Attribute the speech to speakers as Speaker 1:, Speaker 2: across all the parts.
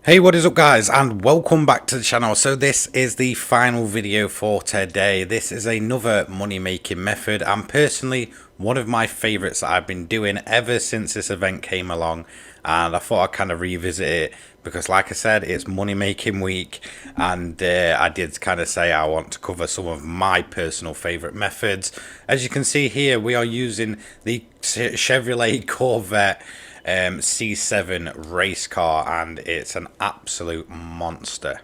Speaker 1: Hey, what is up guys, and welcome back to the channel. So this is the final video for today. This is another money making method, and personally one of my favorites that I've been doing ever since this event came along, and I thought I'd kind of revisit it because, like I said, it's money making week, and I did kind of say I want to cover some of my personal favorite methods. As you can see here, we are using the Chevrolet Corvette C7 race car, and it's an absolute monster.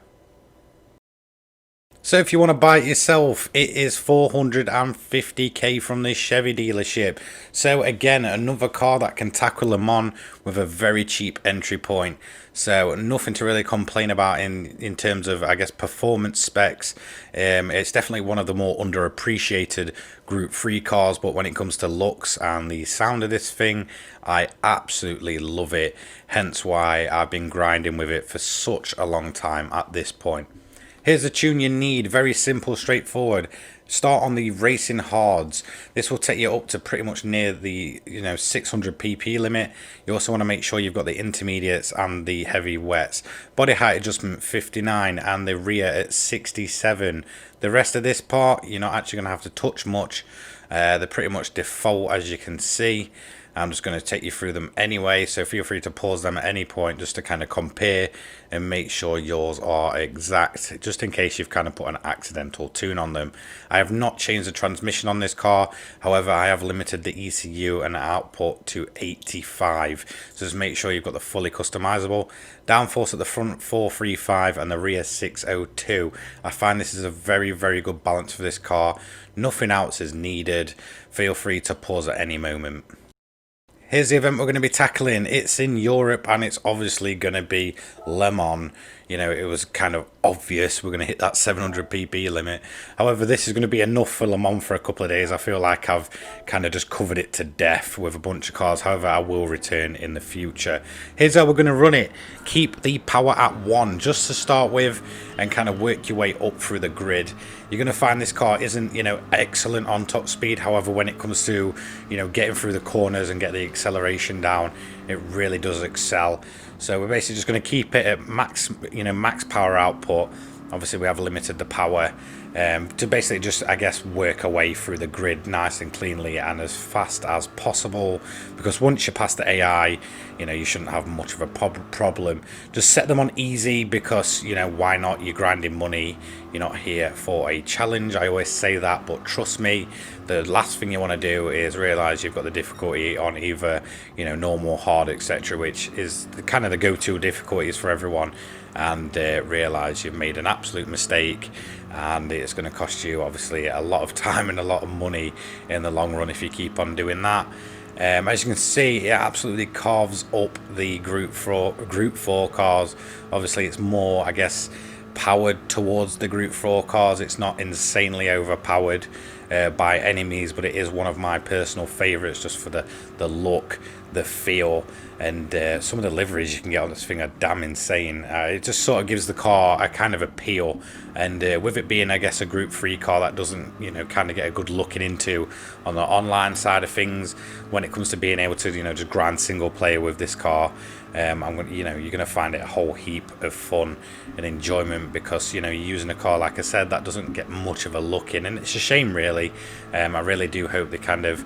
Speaker 1: So if you want to buy it yourself, it is 450k from this Chevy dealership. So again, another car that can tackle Le Mans with a very cheap entry point. So nothing to really complain about in terms of, I guess, performance specs. It's definitely one of the more underappreciated Group 3 cars, but when it comes to looks and the sound of this thing, I absolutely love it. Hence why I've been grinding with it for such a long time at this point. Here's the tune you need, very simple, straightforward. Start on the racing hards. This will take you up to pretty much near the 600 pp limit. You also want to make sure you've got the intermediates and the heavy wets. Body height adjustment 59 and the rear at 67. The rest of this part you're not actually going to have to touch much. They're pretty much default, as you can see. I'm just going to take you through them anyway, so feel free to pause them at any point just to kind of compare and make sure yours are exact, just in case you've kind of put an accidental tune on them. I have not changed the transmission on this car, however I have limited the ECU and output to 85, so just make sure you've got the fully customizable. Downforce at the front 435 and the rear 602. I find this is a very good balance for this car. Nothing else is needed. Feel free to pause at any moment. Here's the event we're going to be tackling. It's in Europe, and it's obviously going to be Le Mans. You know, it was kind of obvious we're going to hit that 700 pp limit. However, this is going to be enough for Le Mans for a couple of days. I feel like I've kind of just covered it to death with a bunch of cars. However, I will return in the future. Here's how we're going to run it. Keep the power at 1 just to start with, and kind of work your way up through the grid. You're going to find this car isn't, excellent on top speed. However, when it comes to, getting through the corners and get the acceleration down, it really does excel. So we're basically just going to keep it at max, max power output. Obviously, we have limited the power to basically just, I guess, work our way through the grid nice and cleanly and as fast as possible. Because once you pass the AI, you shouldn't have much of a problem. Just set them on easy because, why not? You're grinding money. You're not here for a challenge. I always say that, but trust me, the last thing you want to do is realize you've got the difficulty on either, normal, hard, etc., which is kind of the go-to difficulties for everyone, and realize you've made an absolute mistake, and it's going to cost you obviously a lot of time and a lot of money in the long run if you keep on doing that. As you can see, it absolutely carves up the Group 4 cars. Obviously, it's more, I guess, powered towards the Group 4 cars. It's not insanely overpowered by any means, but it is one of my personal favorites just for the look, the feel, and some of the liveries you can get on this thing are damn insane. It just sort of gives the car a kind of appeal, and with it being, I guess, a Group 3 car that doesn't, kind of get a good looking into on the online side of things, when it comes to being able to, just grind single player with this car, you're going to find it a whole heap of fun and enjoyment, because you're using a car, like I said, that doesn't get much of a look in, and it's a shame really. I really do hope they kind of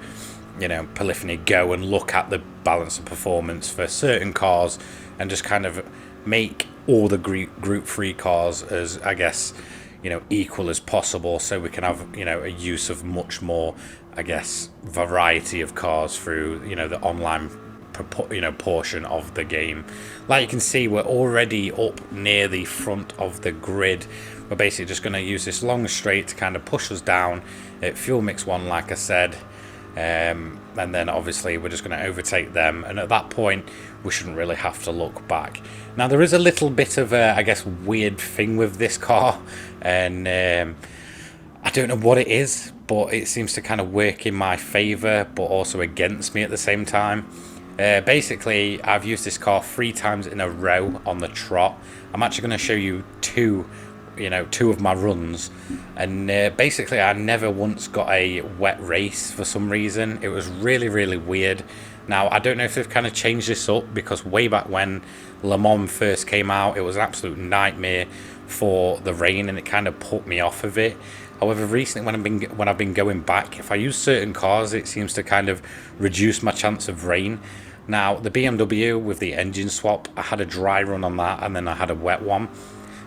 Speaker 1: polyphony go and look at the balance of performance for certain cars and just kind of make all the group 3 cars as, I guess, equal as possible, so we can have a use of much more, I guess, variety of cars through the online portion of the game. Like you can see, we're already up near the front of the grid. We're basically just going to use this long straight to kind of push us down at fuel mix 1, like I said, and then obviously we're just going to overtake them, and at that point we shouldn't really have to look back. Now, there is a little bit of a, I guess, weird thing with this car, and I don't know what it is, but it seems to kind of work in my favor but also against me at the same time. Basically, I've used this car 3 times in a row on the trot. I'm actually going to show you two of my runs, and basically I never once got a wet race for some reason. It was really weird. Now, I don't know if they've kind of changed this up, because way back when Le Mans first came out, it was an absolute nightmare for the rain, and it kind of put me off of it. However, recently when I've been going back, if I use certain cars, it seems to kind of reduce my chance of rain. Now, the BMW with the engine swap, I had a dry run on that, and then I had a wet one.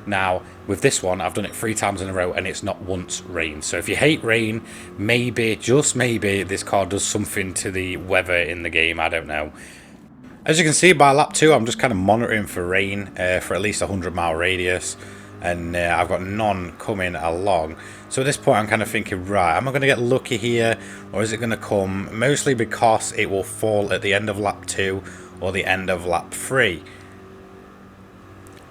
Speaker 1: Now, with this one, I've done it 3 times in a row, and it's not once rained. So if you hate rain, maybe, just maybe, this car does something to the weather in the game. I don't know. As you can see, by lap 2, I'm just kind of monitoring for rain for at least a 100-mile radius. And I've got none coming along. So at this point, I'm kind of thinking, right, am I going to get lucky here, or is it going to come? Mostly because it will fall at the end of lap 2 or the end of lap 3.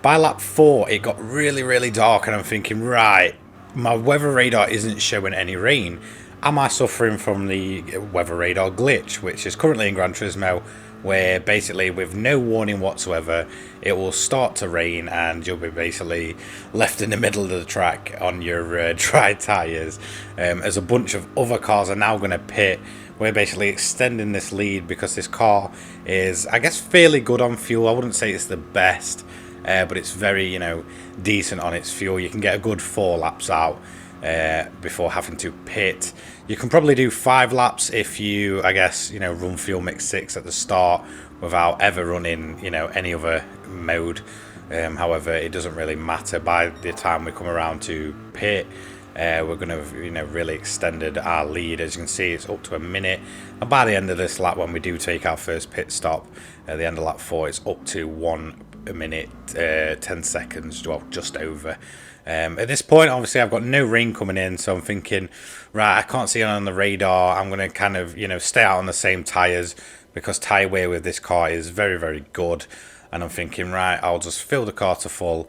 Speaker 1: By lap 4, it got really, really dark, and I'm thinking, right, my weather radar isn't showing any rain. Am I suffering from the weather radar glitch, which is currently in Gran Turismo, where basically with no warning whatsoever, it will start to rain and you'll be basically left in the middle of the track on your dry tyres. As a bunch of other cars are now going to pit, we're basically extending this lead because this car is, I guess, fairly good on fuel. I wouldn't say it's the best. But it's very, decent on its fuel. You can get a good 4 laps out before having to pit. You can probably do 5 laps if you, I guess, run fuel mix 6 at the start without ever running, any other mode. However, it doesn't really matter. By the time we come around to pit, we're going to, really extended our lead. As you can see, it's up to a minute. And by the end of this lap, when we do take our first pit stop, at the end of lap 4, it's up to 1 minute 10 seconds, well, just over. At this point, obviously, I've got no rain coming in, so I'm thinking, right, I can't see it on the radar. I'm going to kind of, stay out on the same tyres, because tyre wear with this car is very, very good. And I'm thinking, right, I'll just fill the car to full,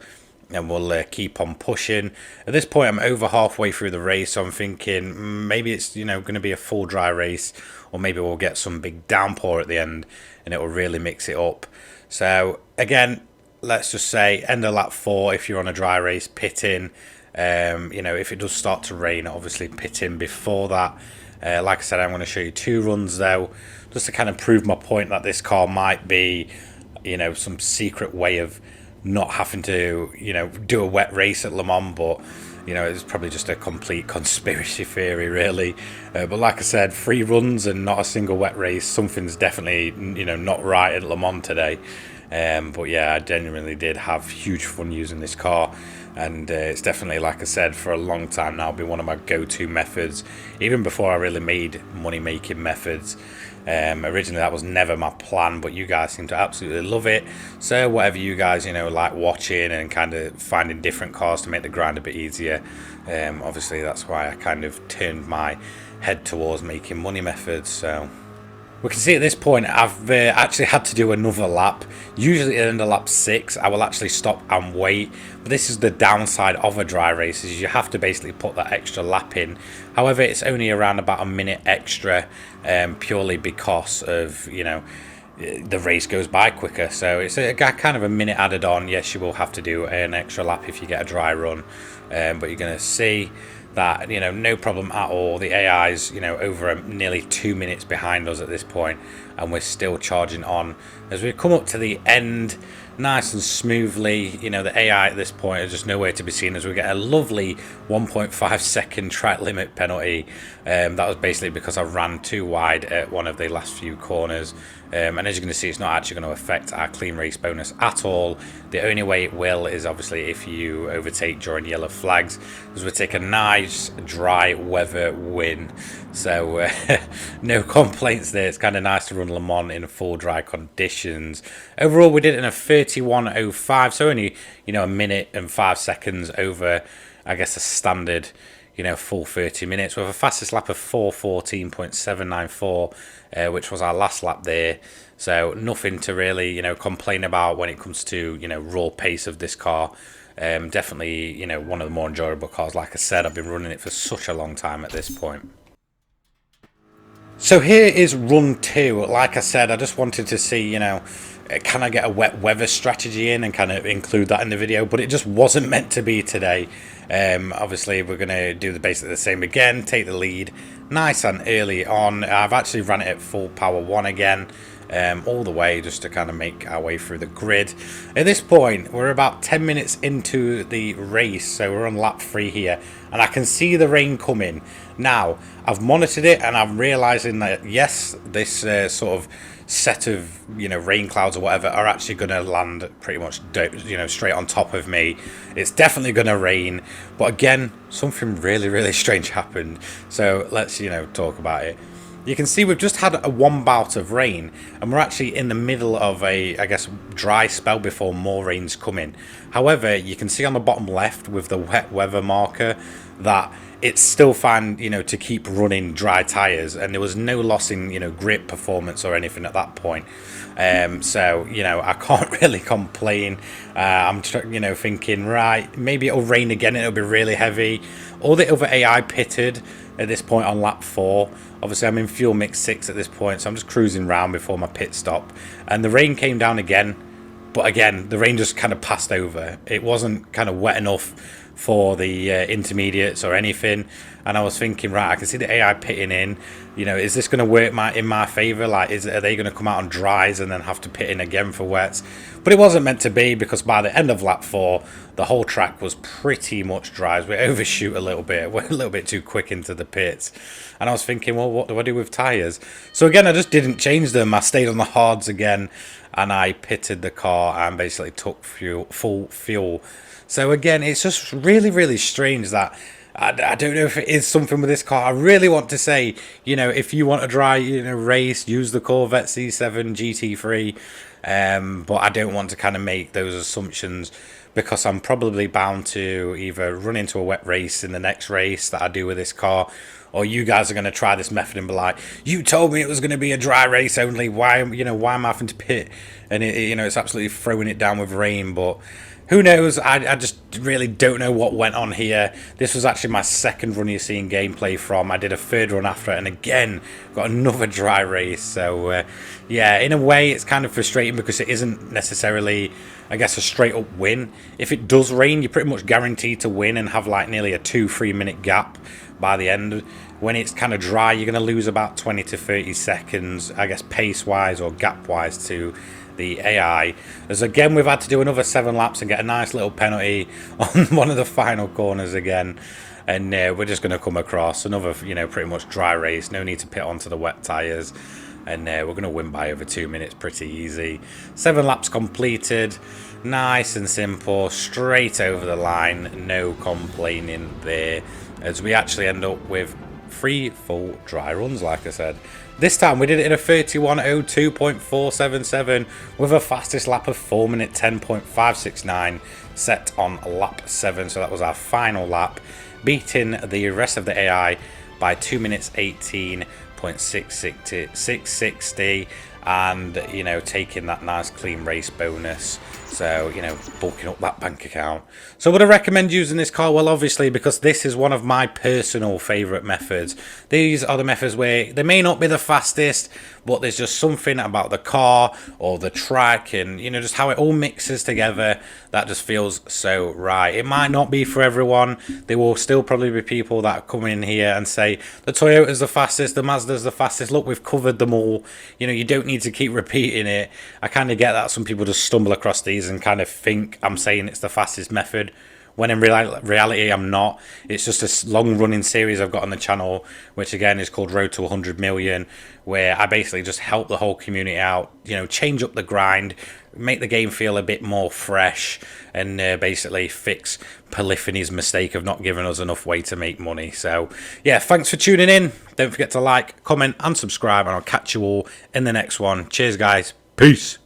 Speaker 1: and we'll keep on pushing. At this point, I'm over halfway through the race, so I'm thinking maybe it's, going to be a full dry race, or maybe we'll get some big downpour at the end, and it will really mix it up. So again, let's just say end of lap 4 if you're on a dry race, pit in. If it does start to rain, obviously pit in before that. Like I said, I'm going to show you 2 runs though, just to kind of prove my point that this car might be, some secret way of not having to, do a wet race at Le Mans, but it's probably just a complete conspiracy theory, really. But like I said, 3 runs and not a single wet race. Something's definitely, not right at Le Mans today. But yeah, I genuinely did have huge fun using this car. And it's definitely, like I said, for a long time now, been one of my go-to methods. Even before I really made money-making methods. Originally, that was never my plan, but you guys seem to absolutely love it. So whatever you guys, like watching and kind of finding different cars to make the grind a bit easier. Obviously, that's why I kind of turned my head towards making money methods. So we can see at this point I've actually had to do another lap. Usually at the end of lap 6 I will actually stop and wait, but this is the downside of a dry race, is you have to basically put that extra lap in. However, it's only around about a minute extra, purely because of the race goes by quicker. So it's a kind of a minute added on. Yes, you will have to do an extra lap if you get a dry run, but you're going to see that no problem at all. The AI's over nearly 2 minutes behind us at this point, and we're still charging on as we come up to the end nice and smoothly. The AI at this point is just nowhere to be seen, as we get a lovely 1.5 second track limit penalty. That was basically because I ran too wide at one of the last few corners. And as you can see, it's not actually going to affect our clean race bonus at all. The only way it will is obviously if you overtake during yellow flags, because we take a nice dry weather win. So no complaints there. It's kind of nice to run Le Mans in full dry conditions. Overall, we did it in a 31.05, so only a minute and 5 seconds over, I guess, a standard full 30 minutes, with a fastest lap of 4:14.794, which was our last lap there. So nothing to really complain about when it comes to raw pace of this car. Definitely one of the more enjoyable cars. Like I said, I've been running it for such a long time at this point. So here is run 2. Like I said, I just wanted to see, can I get a wet weather strategy in and kind of include that in the video, but it just wasn't meant to be today. Obviously, we're going to do basically the same again, take the lead nice and early on. I've actually ran it at full power 1 again, all the way just to kind of make our way through the grid. At this point, we're about 10 minutes into the race, so we're on lap 3 here, and I can see the rain coming. Now, I've monitored it, and I'm realizing that yes, this sort of set of rain clouds or whatever are actually going to land pretty much straight on top of me. It's definitely going to rain, but again, something really strange happened. So let's talk about it. You can see we've just had one bout of rain, and we're actually in the middle of a, I guess, dry spell before more rain's coming. However, you can see on the bottom left with the wet weather marker that it's still fine, to keep running dry tyres, and there was no loss in, grip performance or anything at that point. So, I can't really complain. I'm, thinking, right, maybe it'll rain again, it'll be really heavy. All the other AI pitted at this point on lap 4. Obviously, I'm in fuel mix 6 at this point, so I'm just cruising around before my pit stop. And the rain came down again, but again, the rain just kind of passed over. It wasn't kind of wet enough for the intermediates or anything, and I was thinking, right, I can see the AI pitting in. Is this going to work in my favour? Like, are they going to come out on dries and then have to pit in again for wets? But it wasn't meant to be, because by the end of lap 4, the whole track was pretty much dries. We overshoot a little bit. We're a little bit too quick into the pits. And I was thinking, well, what do I do with tyres? So again, I just didn't change them. I stayed on the hards again, and I pitted the car and basically took full fuel. So again, it's just really strange that I don't know if it is something with this car. I really want to say, if you want to drive, race, use the Corvette C7 Gr.3. But I don't want to kind of make those assumptions, because I'm probably bound to either run into a wet race in the next race that I do with this car, or you guys are going to try this method and be like, you told me it was going to be a dry race only. Why am I having to pit? And it's absolutely throwing it down with rain. But who knows? I just really don't know what went on here. This was actually my second run you're seeing gameplay from. I did a third run after it, and again got another dry race. So yeah, in a way it's kind of frustrating, because it isn't necessarily, I guess, a straight up win. If it does rain, you're pretty much guaranteed to win and have like nearly a 2-3 minute gap by the end. When it's kind of dry, you're going to lose about 20 to 30 seconds, I guess, pace wise or gap wise to the AI. As again, we've had to do another 7 laps and get a nice little penalty on one of the final corners again, and we're just going to come across another pretty much dry race. No need to pit onto the wet tyres, and we're going to win by over 2 minutes pretty easy. 7 laps completed, nice and simple, straight over the line, no complaining there, as we actually end up with 3 full dry runs, like I said. This time we did it in a 31:02.477 with a fastest lap of 4 minute 10.569 set on lap 7. So that was our final lap, beating the rest of the AI by 2 minutes 18.660, and taking that nice clean race bonus. So bulking up that bank account. So would I recommend using this car? Well, obviously, because this is one of my personal favorite methods. These are the methods where they may not be the fastest, but there's just something about the car or the track and just how it all mixes together that just feels so right. It might not be for everyone. There will still probably be people that come in here and say the Toyota's the fastest, the Mazda's the fastest. Look, we've covered them all. You don't need to keep repeating it. I kind of get that some people just stumble across these and kind of think I'm saying it's the fastest method, when in reality I'm not. It's just a long running series I've got on the channel, which again is called Road to 100 Million, where I basically just help the whole community out, change up the grind, make the game feel a bit more fresh, and basically fix Polyphony's mistake of not giving us enough way to make money. So yeah, thanks for tuning in. Don't forget to like, comment and subscribe, and I'll catch you all in the next one. Cheers guys, peace.